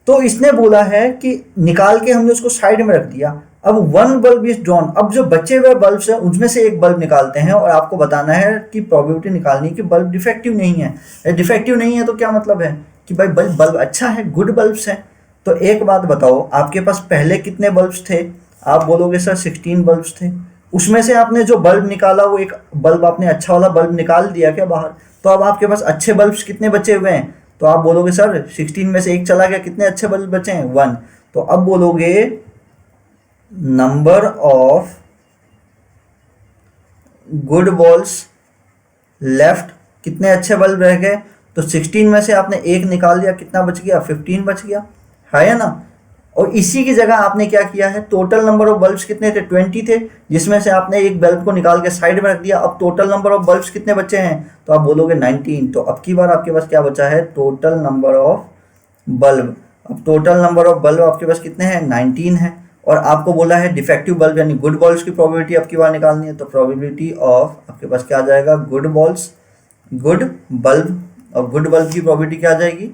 तो इसने बोला है कि निकाल के हमने उसको साइड में रख दिया, अब 1 बल्ब इज ड्रॉन, अब जो बचे हुए बल्ब्स हैं उनमें से एक बल्ब निकालते हैं, और आपको बताना है कि प्रोबेबिलिटी निकालनी है कि बल्ब डिफेक्टिव नहीं है। डिफेक्टिव नहीं है तो क्या मतलब है कि भाई बल्ब अच्छा है, गुड बल्ब्स हैं। तो एक बात बताओ, आपके पास पहले कितने बल्ब्स थे, आप बोलोगे सर 16 बल्ब्स थे, उसमें से आपने जो बल्ब निकाला वो एक बल्ब आपने अच्छा वाला बल्ब निकाल दिया क्या बाहर, तो अब आपके पास अच्छे बल्ब्स कितने बचे हुए हैं, तो आप बोलोगे सर 16 में से एक चला गया, कितने अच्छे बल्ब बचे हैं, 1। तो अब बोलोगे number of good bulbs left, कितने अच्छे बल्ब रह गए, तो 16 में से आपने एक निकाल दिया, कितना बच गया, 15 बच गया, है ना। और इसी की जगह आपने क्या किया है, टोटल नंबर ऑफ बल्ब्स कितने थे, 20 थे, जिसमें से आपने एक बल्ब को निकाल के साइड में रख दिया। अब टोटल नंबर ऑफ बल्ब्स कितने बचे हैं, तो आप बोलोगे 19। तो अब की बार आपके पास क्या बचा है, टोटल नंबर ऑफ बल्ब। अब टोटल नंबर ऑफ बल्ब आपके पास कितने हैं, 19 है, और आपको बोला है डिफेक्टिव बल्ब यानी गुड बल्ब्स की प्रोबेबिलिटी आपकी बार निकालनी है। तो प्रोबेबिलिटी ऑफ आपके पास क्या आ जाएगा, गुड बल्ब, और गुड बल्ब की प्रोबेबिलिटी क्या आ जाएगी,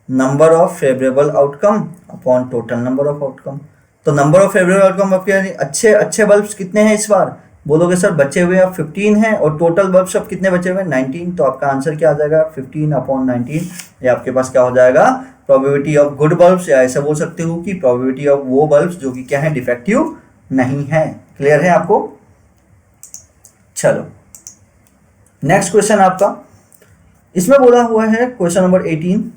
number of favourable outcome upon total number of outcome. तो नंबर ऑफ फेवरेबल आउटकम आपके यानी अच्छे बल्ब्स कितने हैं इस बार, बोलोगे सर बचे हुए अब 15 हैं, और टोटल बल्ब्स अब कितने बचे हुए हैं, 19। तो आपका आंसर क्या आ जाएगा, 15/19। ये आपके पास क्या हो जाएगा, प्रोबेबिलिटी ऑफ गुड बल्ब्स, या ऐसा बोल सकते हो कि प्रोबेबिलिटी ऑफ वो बल्ब्स जो कि क्या है, डिफेक्टिव नहीं है। क्लियर है आपको, चलो नेक्स्ट क्वेश्चन आपका, इसमें बोला हुआ है question number 18,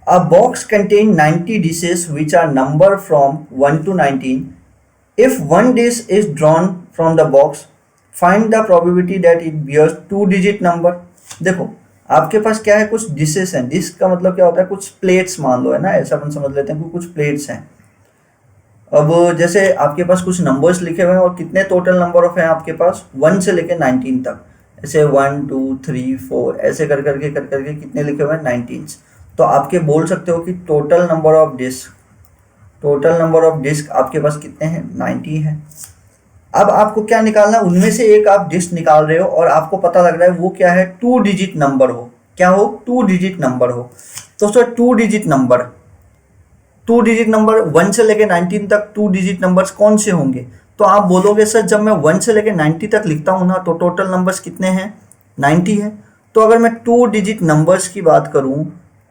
a box contain 90 dishes which are numbered from 1 to 19. If one dish is drawn from the box, find the probability that it bears 2-digit number. देखो आपके पास क्या है, कुछ डिशेस हैं, डिश का मतलब क्या होता है, कुछ प्लेट्स मान लो, है ना, ऐसा अपन समझ लेते हैं कि कुछ प्लेट्स हैं। अब जैसे आपके पास कुछ नंबर्स लिखे हुए हैं, और कितने टोटल नंबर ऑफ हैं आपके पास, 1 से लेकर 19 तक, ऐसे 1 2 3 4 ऐसे कर करके कितने लिखे हुए हैं, 19। तो आपके बोल सकते हो कि टोटल नंबर ऑफ डिस्क आपके पास कितने हैं, 90 है। अब आपको क्या निकालना है, उनमें से एक आप डिस्क निकाल रहे हो और आपको पता लग रहा है वो क्या है, 2 डिजिट नंबर हो, क्या हो, 2 डिजिट नंबर हो। तो सर 2 डिजिट नंबर 1 से लेके 19 तक 2 डिजिट नंबर्स कौन से होंगे? तो आप बोलोगे सर जब मैं 1 से लेके 90 तक लिखता हूँ ना तो टोटल नंबर्स कितने हैं, 90 है। तो अगर मैं 2 डिजिट नंबर्स की बात करूँ,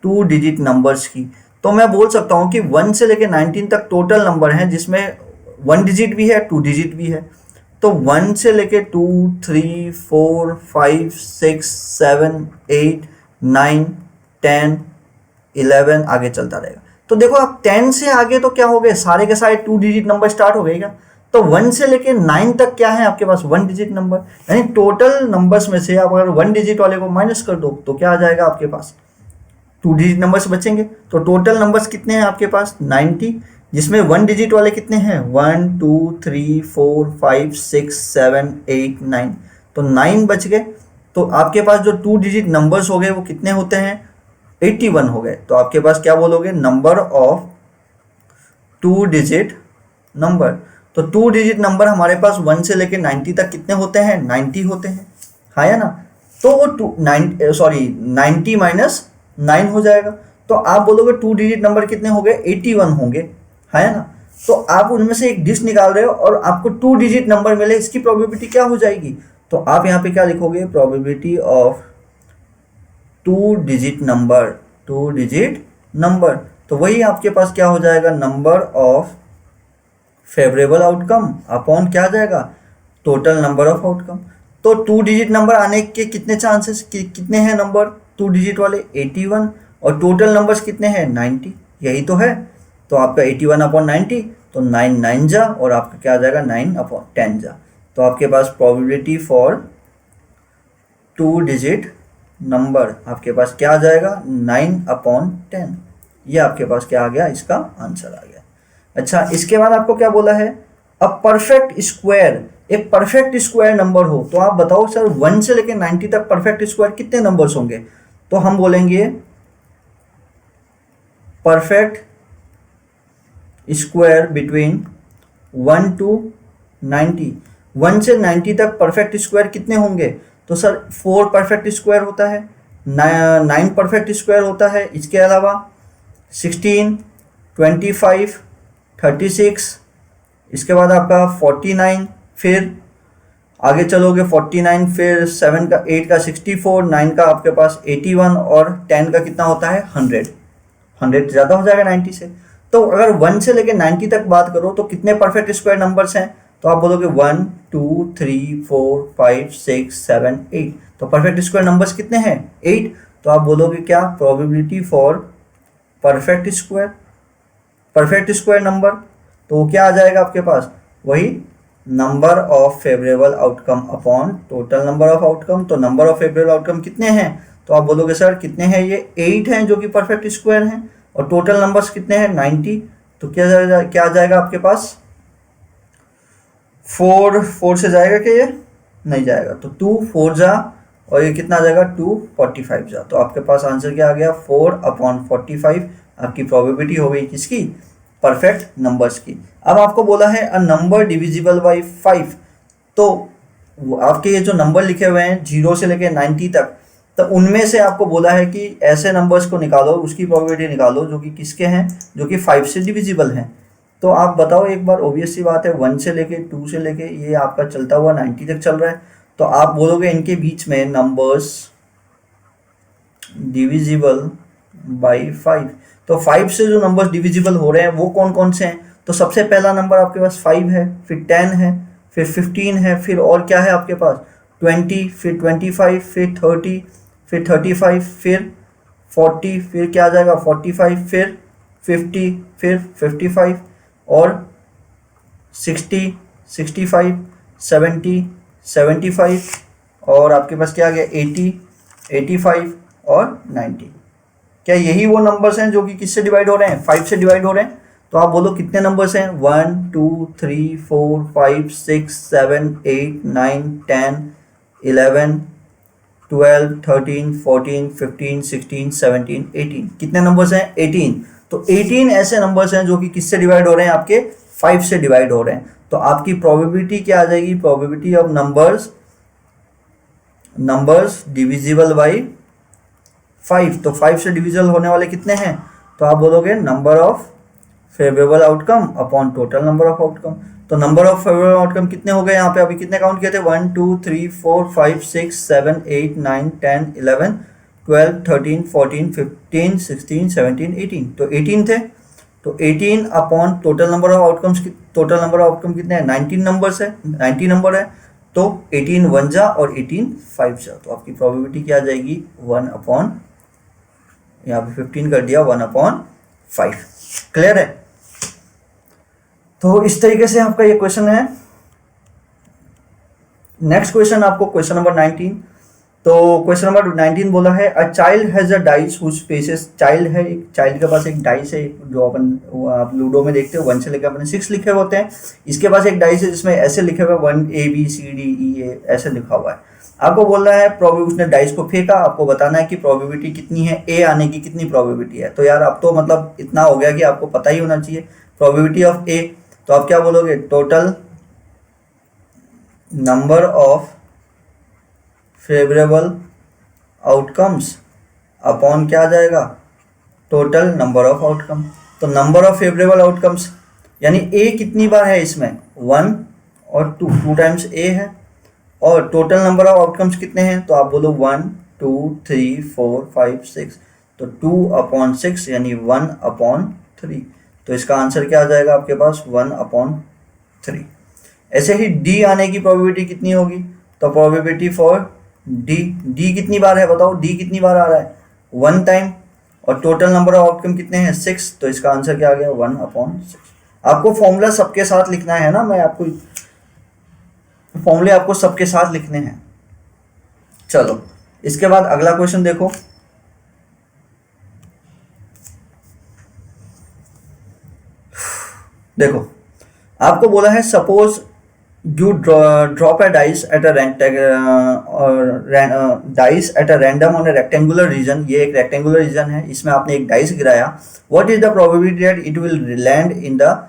2 डिजिट नंबर्स की, तो मैं बोल सकता हूँ कि 1 से लेके 19 तक टोटल नंबर हैं जिसमें 1 डिजिट भी है 2 डिजिट भी है। तो 1 से लेके 2 3 4 5 6 7 8 9 10 11 आगे चलता रहेगा। तो देखो आप 10 से आगे तो क्या हो गए, सारे के सारे 2 डिजिट नंबर स्टार्ट हो गए क्या? तो 1 से लेके 9 तक क्या है आपके पास, 1 डिजिट नंबर। यानी टोटल नंबर्स में से आप अगर 1 डिजिट वाले को माइनस कर दो तो क्या आ जाएगा आपके पास, 2 डिजिट नंबर्स बचेंगे। तो टोटल नंबर्स कितने हैं आपके पास, 90, जिसमें 1 डिजिट वाले कितने हैं, 1 2 3 4 5 6 7 8 9, तो 9 बच गए। तो आपके पास जो 2 डिजिट नंबर्स हो गए वो कितने होते हैं, 81 हो गए। तो आपके पास क्या बोलोगे, नंबर ऑफ 2 डिजिट नंबर। तो 2 डिजिट नंबर हमारे पास 1 से लेके 90 तक कितने होते हैं, 90 होते हैं, हाँ या ना। तो वो 90 माइनस 9 हो जाएगा। तो आप बोलोगे 2 डिजिट नंबर कितने हो गए, 81 होंगे, हाँ या ना। तो आप उनमें से एक डिजिट निकाल रहे हो और आपको 2 डिजिट नंबर मिले, इसकी प्रोबेबिलिटी क्या हो जाएगी? तो आप यहाँ पे क्या लिखोगे, प्रोबेबिलिटी ऑफ 2 डिजिट नंबर। तो वही आपके पास क्या हो जाएगा, number of favourable outcome upon क्या आ जाएगा, टोटल नंबर ऑफ आउटकम। तो 2 डिजिट नंबर आने के कितने चांसेस, कितने हैं नंबर 2 डिजिट वाले, 81, और टोटल नंबर्स कितने हैं, 90, यही तो है। तो आपका 81 अपॉन 90, तो 9 9 जा, और आपका क्या आ जाएगा, 9 अपॉन 10 जा। तो आपके पास प्रोबेबिलिटी फॉर 2 डिजिट नंबर आपके पास क्या आ जाएगा, 9 अपॉन 10। ये आपके पास क्या आ गया, इसका आंसर आ गया। अच्छा, इसके बाद आपको क्या बोला है, अ परफेक्ट स्क्वायर, एक परफेक्ट स्क्वायर नंबर हो। तो आप बताओ सर 1 से लेकर 90 तक परफेक्ट स्क्वायर कितने नंबर्स होंगे? तो हम बोलेंगे परफेक्ट स्क्वायर बिटवीन 1 to 90। 1 से 90 तक परफेक्ट स्क्वायर कितने होंगे? तो सर 4 परफेक्ट स्क्वायर होता है, 9 परफेक्ट स्क्वायर होता है, इसके अलावा 16 25 36, इसके बाद आपका 49, फिर आगे चलोगे 49, फिर 7 का 8 का 64, 9 का आपके पास 81, और 10 का कितना होता है, 100 ज़्यादा हो जाएगा 90 से। तो अगर 1 से लेकर 90 तक बात करो तो कितने परफेक्ट स्क्वायर नंबर्स हैं? तो आप बोलोगे 1 2 3 4 5 6 7 8। तो परफेक्ट स्क्वायर नंबर्स कितने हैं, 8। तो आप बोलोगे क्या, probability for perfect square number. तो वो क्या आ जाएगा आपके पास, वही number of favourable outcome upon total number of outcome. तो नंबर ऑफ फेवरेबल आउटकम कितने हैं? तो आप बोलोगे सर कितने हैं, ये 8 हैं जो कि परफेक्ट स्क्वायर हैं, और टोटल नंबर्स कितने हैं, 90। तो क्या आ जाएगा आपके पास, 4 से जाएगा क्या, ये नहीं जाएगा। तो 2 4 जा, और ये कितना आ जाएगा, 2 45 जा। तो आपके पास आंसर क्या आ गया, 4 अपॉन 45 आपकी प्रोबेबिलिटी हो गई किसकी, परफेक्ट नंबर्स की। अब आपको बोला है अ नंबर डिविजिबल बाई 5। तो आपके ये जो नंबर लिखे हुए हैं 0 से लेकर 90 तक, तो उनमें से आपको बोला है कि ऐसे नंबर्स को निकालो, उसकी प्रोबेबिलिटी निकालो जो कि किसके हैं, जो कि 5 से डिविजिबल हैं। तो आप बताओ एक बार, ऑब्वियस सी बात है 1 से लेके 2 से लेके ये आपका चलता हुआ 90 तक चल रहा है। तो आप बोलोगे इनके बीच में नंबर्स डिविजिबल बाई 5। तो 5 से जो नंबर्स डिविजिबल हो रहे हैं वो कौन कौन से हैं? तो सबसे पहला नंबर आपके पास 5 है, फिर 10 है, फिर 15 है, फिर और क्या है आपके पास 20, फिर 25, फिर 30, फिर 35, फिर 40, फिर क्या आ जाएगा 45, फिर 50, फिर 55, और 60, 65, 70, 75, और आपके पास क्या आ गया 80, 85 और 90। क्या यही वो नंबर्स हैं जो कि किससे डिवाइड हो रहे हैं, 5 से डिवाइड हो रहे हैं? तो आप बोलो कितने नंबर्स हैं, 1 2 3 4 5 6 7 8 9 10 11 12 13 14 15 16 17 18। कितने नंबर्स हैं, 18। तो 18 ऐसे नंबर्स हैं जो कि किससे डिवाइड हो रहे हैं, आपके 5 से डिवाइड हो रहे हैं। तो आपकी प्रोबेबिलिटी क्या आ जाएगी, probability of numbers divisible by 5, तो 5 से डिविजल होने वाले कितने हैं? तो आप बोलोगे number of favourable outcome upon total number of outcome. तो नंबर ऑफ फेवरेबल आउटकम कितने हो गए यहाँ पे? अभी कितने काउंट किए थे? 1 2 3 4 5 6 7 8 9 10 11 12 13 14 15 16 17 18, तो 18 थे। तो 18 upon total number of outcomes, total number of outcome कितने हैं? 19 नंबर्स है, 90 नंबर है। तो 18 1 जा और 18 5 जा, तो आपकी प्रोबेबिलिटी क्या आ जाएगी? 1 अपॉन, यहाँ पे 15 कर दिया, 1 अपॉन 5। क्लियर है? तो इस तरीके से आपका ये क्वेश्चन है। नेक्स्ट क्वेश्चन आपको क्वेश्चन नंबर 19। तो क्वेश्चन नंबर 19 बोला है a child has a dice whose spaces, child है, एक चाइल्ड के पास एक डाइस है, जो अपन आप लूडो में देखते हो 1 से लेकर अपने 6 लिखे होते हैं। इसके पास एक डाइस है जिसमें ऐसे लिखे हुए 1 A B C D E A ऐसे लिखा हुआ है। आपको बोल रहा है प्रोबेबिलिटी, उसने डाइस को फेंका, आपको बताना है कि प्रोबेबिलिटी कितनी है, ए आने की कितनी प्रोबेबिलिटी है। तो यार अब तो मतलब इतना हो गया कि आपको पता ही होना चाहिए प्रोबेबिलिटी ऑफ ए। तो आप क्या बोलोगे? Total number of favourable outcomes upon क्या आ जाएगा? Total number of outcome. तो नंबर ऑफ फेवरेबल आउटकम्स यानी ए कितनी बार है इसमें? 1 और 2 टाइम्स ए है। और टोटल नंबर ऑफ आउटकम्स कितने हैं? तो आप बोलो 1 2 3 4 5 6, तो 2 अपॉन 6 यानी 1 अपॉन 3। तो इसका आंसर क्या आ जाएगा आपके पास? 1 अपॉन 3। ऐसे ही डी आने की प्रोबेबिलिटी कितनी होगी? तो प्रोबेबिलिटी फॉर डी, डी कितनी बार है बताओ? डी कितनी बार आ रहा है? 1 टाइम। और टोटल नंबर ऑफ आउटकम कितने हैं? 6, तो इसका आंसर क्या आ गया? 1 अपॉन 6। आपको फॉर्मूला सबके साथ लिखना है ना, मैं आपको फॉर्मूले आपको सबके साथ लिखने हैं। चलो इसके बाद अगला क्वेश्चन देखो। देखो आपको बोला है suppose you drop a dice at a dice at a random on a rectangular reason. ये एक रेक्टेंगुलर रीजन है, इसमें आपने एक डाइस गिराया। What is the probability that it will land in the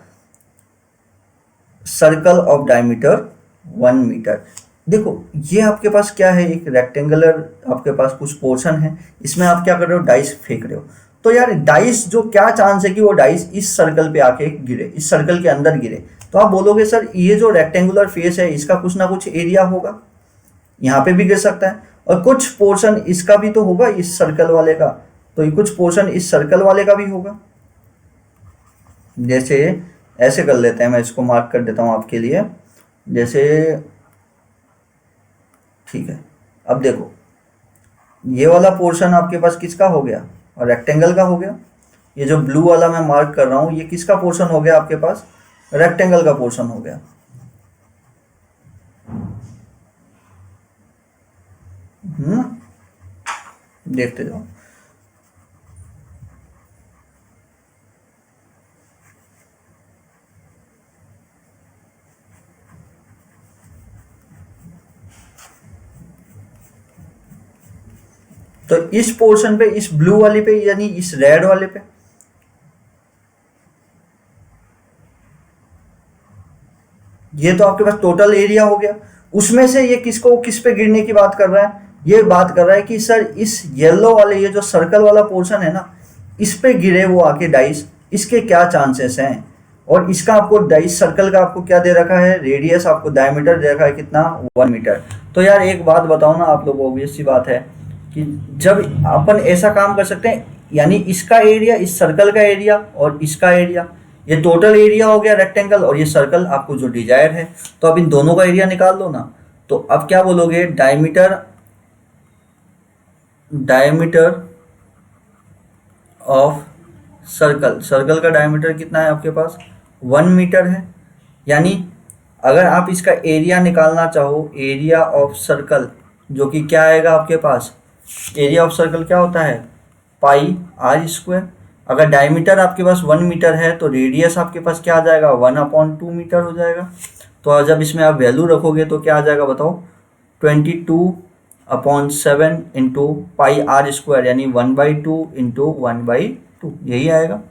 circle of diameter 1 metre. देखो ये आपके पास क्या है? एक रेक्टेंगुलर आपके पास कुछ पोर्शन है, इसमें आप क्या कर रहे हो? डाइस फेंक रहे हो। तो यार डाइस जो क्या चांस है कि वो डाइस इस सर्कल पे आके गिरे, इस सर्कल के अंदर गिरे। तो आप बोलोगे सर ये जो रेक्टेंगुलर फेस है इसका कुछ ना कुछ एरिया होगा, यहाँ पे भी गिर सकता है, और कुछ पोर्शन इसका भी तो होगा इस सर्कल वाले का, तो ये कुछ पोर्शन इस सर्कल वाले का भी होगा। जैसे ऐसे कर लेते हैं, मैं इसको मार्क कर देता हूँ आपके लिए। जैसे ठीक है, अब देखो ये वाला पोर्शन आपके पास किसका हो गया? और रेक्टेंगल का हो गया। ये जो ब्लू वाला मैं मार्क कर रहा हूँ ये किसका पोर्शन हो गया आपके पास? रेक्टेंगल का पोर्शन हो गया। देखते जाओ। तो इस पोर्शन पे, इस ब्लू वाले पे यानी इस रेड वाले पे, ये तो आपके पास टोटल एरिया हो गया। उसमें से ये किसको किस पे गिरने की बात कर रहा है? ये बात कर रहा है कि सर इस येलो वाले, ये जो सर्कल वाला पोर्शन है ना, इस पे गिरे वो आके डाइस, इसके क्या चांसेस हैं? और इसका आपको डाइस सर्कल का आपको क्या दे रखा है? रेडियस, आपको डायमीटर दे रखा है कितना? 1 मीटर। तो यार एक बात बताओ ना आप लोग, ऑब्वियस सी बात है कि जब अपन ऐसा काम कर सकते हैं, यानी इसका एरिया, इस सर्कल का एरिया और इसका एरिया, ये टोटल एरिया हो गया रेक्टेंगल, और ये सर्कल आपको जो डिजायर है, तो अब इन दोनों का एरिया निकाल लो ना। तो अब क्या बोलोगे? डायमीटर ऑफ सर्कल, सर्कल का डायमीटर कितना है आपके पास? 1 मीटर है। यानी अगर आप इसका एरिया निकालना चाहो, एरिया ऑफ सर्कल, जो कि क्या आएगा आपके पास? एरिया ऑफ सर्कल क्या होता है? पाई आर स्क्वायर। अगर डायमीटर आपके पास 1 मीटर है तो रेडियस आपके पास क्या आ जाएगा? 1/2 मीटर हो जाएगा। तो जब इसमें आप वैल्यू रखोगे तो क्या आ जाएगा बताओ? 22/7 इंटू पाई आर स्क्वायर, यानी 1/2 इंटू 1/2, यही आएगा।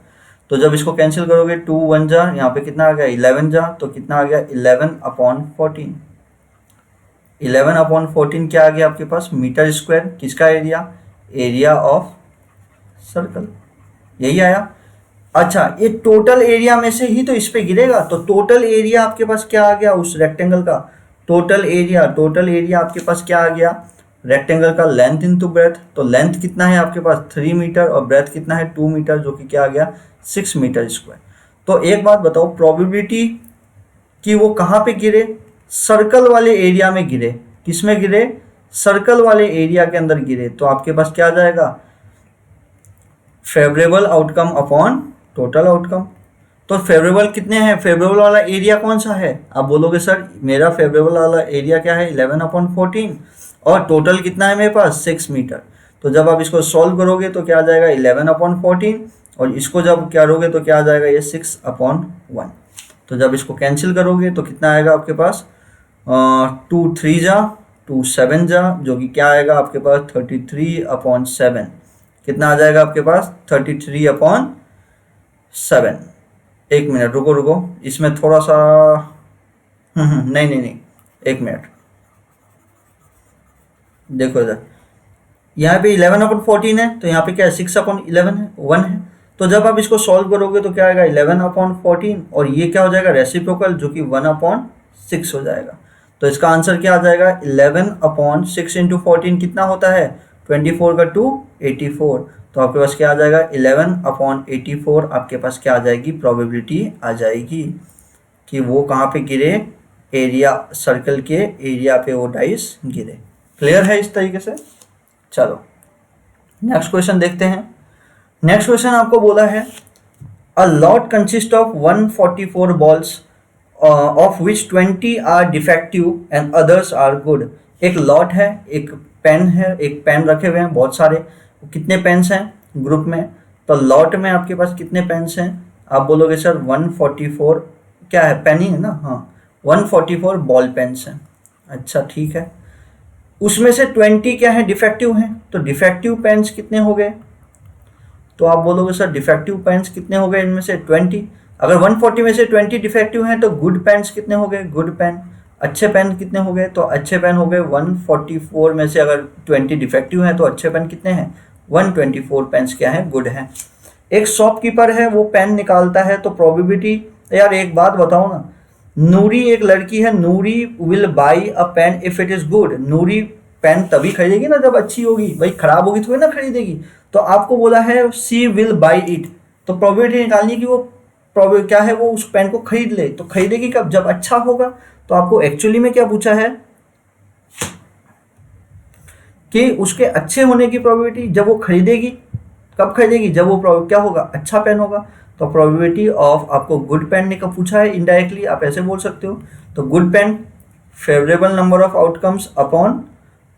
तो जब इसको कैंसिल करोगे 2 1 जा, यहाँ पे कितना आ गया? 11 जा, तो कितना आ गया? 11/14। 11/14 क्या आ गया आपके पास? Metre square. किसका एरिया? एरिया ऑफ सर्कल, यही आया। अच्छा, ये टोटल एरिया में से ही तो इस पे गिरेगा, तो टोटल एरिया आपके पास क्या आ गया उस रेक्टेंगल का, टोटल एरिया आपके पास क्या आ गया, रेक्टेंगल का लेंथ इंटू ब्रेथ। तो लेंथ कितना है आपके पास 3 मीटर और ब्रेथ कितना है 2 मीटर, जो कि क्या आ गया 6 मीटर स्क्वायर। तो एक बात बताओ, प्रोबेबिलिटी कि वो कहाँ पे गिरे, सर्कल वाले एरिया में गिरे। किस में गिरे, सर्कल वाले एरिया के अंदर गिरे। तो आपके पास क्या आ जाएगा, favourable outcome upon total outcome. तो फेवरेबल कितने हैं, फेवरेबल वाला एरिया कौन सा है, आप बोलोगे सर मेरा फेवरेबल वाला एरिया क्या है 11/14, और टोटल कितना है मेरे पास 6 मीटर। तो जब आप इसको सॉल्व करोगे तो क्या आ जाएगा 11/14, और इसको जब क्या करोगे तो क्या आ जाएगा ये 6/1। तो जब इसको कैंसिल करोगे तो कितना आएगा आपके पास 2 3 जा 2 7 जा, जो कि क्या आएगा आपके पास 33/7। कितना आ जाएगा आपके पास 33/7। एक मिनट रुको, इसमें थोड़ा सा नहीं, एक मिनट देखो इधर, यहाँ पे 11/14 है, तो यहाँ पे क्या है 6/11 है, 1 है। तो जब आप इसको सॉल्व करोगे तो क्या आएगा 11/14, और ये क्या हो जाएगा रेसिप्रोकल, जो कि 1/6 हो जाएगा। तो इसका आंसर क्या आ जाएगा 11/6 इंटू 14 कितना होता है 24 का 2 84। तो आपके पास क्या आ जाएगा 11/84, आपके पास क्या आ जाएगी प्रोबेबिलिटी आ जाएगी कि वो कहाँ पे गिरे, एरिया सर्कल के एरिया पे वो डाइस गिरे। क्लियर है इस तरीके से। चलो नेक्स्ट क्वेश्चन देखते हैं। नेक्स्ट क्वेश्चन आपको बोला है a lot consist of 144 balls of which 20 are defective and others are good. एक लॉट है, एक पेन है, एक पेन रखे हुए हैं बहुत सारे। कितने पेन्स हैं ग्रुप में, तो लॉट में आपके पास कितने पेन्स हैं, आप बोलोगे सर 144 क्या है पेन ही है ना, हाँ 144 बॉल पेन्स हैं। अच्छा ठीक है, उसमें से 20 क्या है डिफेक्टिव हैं, तो डिफेक्टिव पेन्स कितने हो गए, तो आप बोलोगे सर डिफेक्टिव पेन्स कितने हो गए इनमें से 20। अगर 140 में से 20 डिफेक्टिव हैं तो गुड पेन्स कितने हो गए, गुड पेन। अच्छे पेन कितने हो गए, तो अच्छे पेन हो गए 144 में से अगर 20 डिफेक्टिव हैं तो अच्छे पेन कितने हैं 124 पेन्स क्या है गुड हैं। एक शॉपकीपर है वो पेन निकालता है, तो प्रोबेबिलिटी, यार एक बात बताओ ना, नूरी एक लड़की है, Noori will buy a pen if it is good. Noori pen तभी खरीदेगी ना जब अच्छी होगी, भाई खराब होगी थोड़ी ना खरीदेगी। तो आपको बोला है सी विल बाई इट, तो प्रोबेबिलिटी निकालनी है कि वो क्या है वो उस पेन को खरीद ले। तो खरीदेगी कब, जब अच्छा होगा। तो आपको एक्चुअली में क्या पूछा है कि उसके अच्छे होने की प्रोबेबिलिटी, जब वो खरीदेगी, कब खरीदेगी, जब वो क्या होगा अच्छा पेन होगा। तो प्रोबेबिलिटी ऑफ आपको गुड पेन ने कब पूछा है, इनडायरेक्टली आप ऐसे बोल सकते हो। तो good pen favourable number of outcomes upon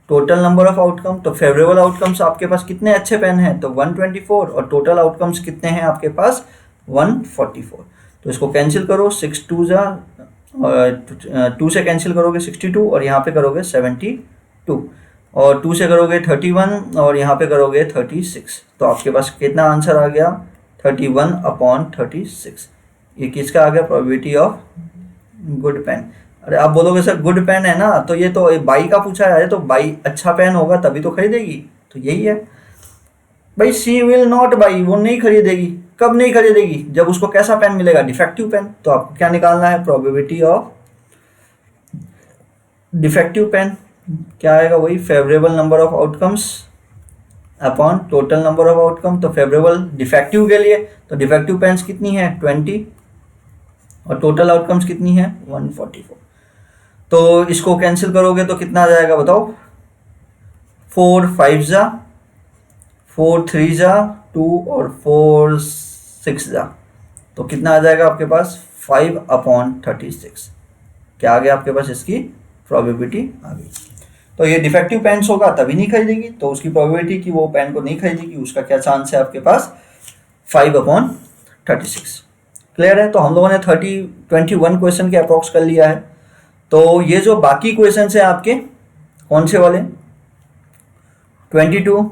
total number of outcome. तो फेवरेबल आउटकम्स आपके पास कितने अच्छे पेन हैं, तो 124, और टोटल आउटकम्स कितने हैं आपके पास 144। तो इसको कैंसिल करो, 6 2 जा 2 से कैंसिल करोगे 62, और यहाँ पे करोगे 72, और 2 से करोगे 31, और यहाँ पे करोगे 36। तो आपके पास कितना आंसर आ गया 31/36। ये किसका आ गया प्रोबेबिलिटी ऑफ गुड पेन। अरे आप बोलोगे सर गुड पेन है ना, तो ये तो बाई का पूछा है, तो बाई अच्छा पेन होगा तभी तो खरीदेगी। तो यही है भाई, सी विल नॉट बाई, वो नहीं खरीदेगी। कब नहीं खरीदेगी, जब उसको कैसा पेन मिलेगा डिफेक्टिव पेन। तो आपको क्या निकालना है प्रोबेबिलिटी ऑफ डिफेक्टिव पेन, क्या आएगा वही favourable number of outcomes upon total number of outcome. तो फेवरेबल डिफेक्टिव के लिए तो डिफेक्टिव पेन्स कितनी है 20, और टोटल आउटकम्स कितनी है 144। तो इसको कैंसिल करोगे तो कितना आ जाएगा बताओ, 4 5 जा 4 3 जा 2, और 4 6 जा, तो कितना आ जाएगा आपके पास 5/36। क्या आ गया आपके पास, इसकी प्रोबेबिलिटी आ गई। तो ये डिफेक्टिव पेन्स होगा तभी नहीं खरीदेगी, तो उसकी प्रोबेबिलिटी कि वो पेन को नहीं खरीदेगी उसका क्या चांस है आपके पास 5/36। क्लियर है। तो हम लोगों ने 21 क्वेश्चन के अप्रॉक्स कर लिया है। तो ये जो बाकी क्वेश्चन है आपके कौन से वाले 22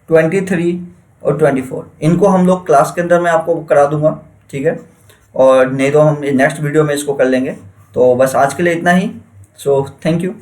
23 और 24, इनको हम लोग क्लास के अंदर मैं आपको करा दूंगा, ठीक है, और नहीं तो हम नेक्स्ट वीडियो में इसको कर लेंगे। तो बस आज के लिए इतना ही। So thank you.